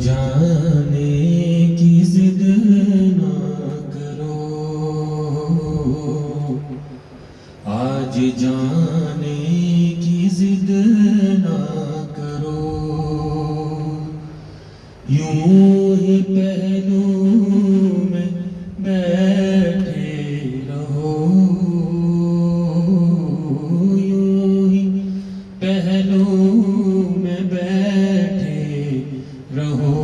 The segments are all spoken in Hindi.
जाने की जिद ना करो, आज जाने की जिद ना करो। यूं ही पहलू में बैठे रहो, यूं ही पहलू में बैठे रहो।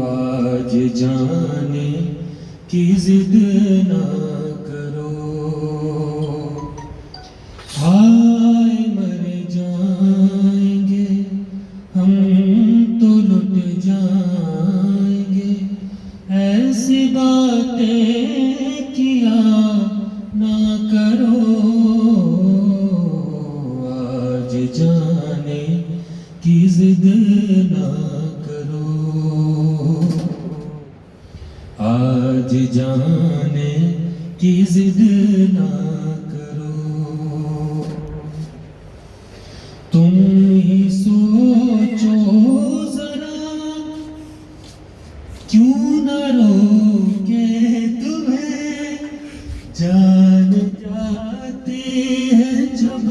आज जाने की जिद ना करो। हाय मर जाएंगे हम तो लुट जाएंगे, ऐसी बातें किया ना करो। आज जाने की जिद ना करो, आज जाने की जिद ना करो। तुम ही सोचो जरा, क्यों न रोके तुम्हें, जान जाती है जब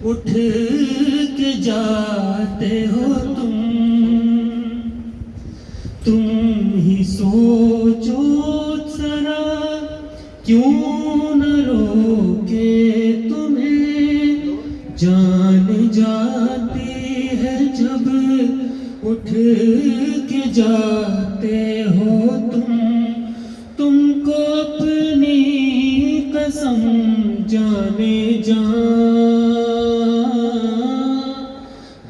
उठ के जाते हो तुम ही सोचो जरा, क्यों न रोके तुम्हें, जान जाती है जब उठ के जाते हो तुमको अपनी कसम जाने जा,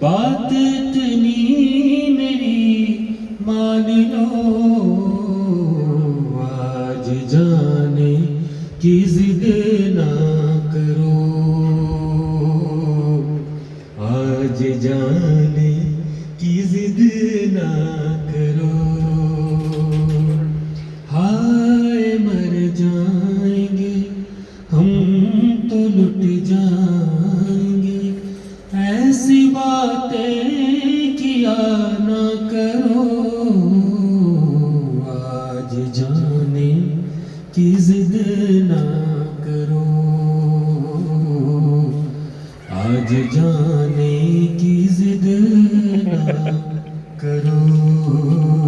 बात इतनी मेरी मान लो। आज जाने की जिद ना करो, आज जाने की जिद ना करो। हाय मर जाएंगे हम तो लुट जाएंगे, ऐसी बातें किया ना करो। आज जाने की जिद ना करो, आज जाने की जिद ना करो।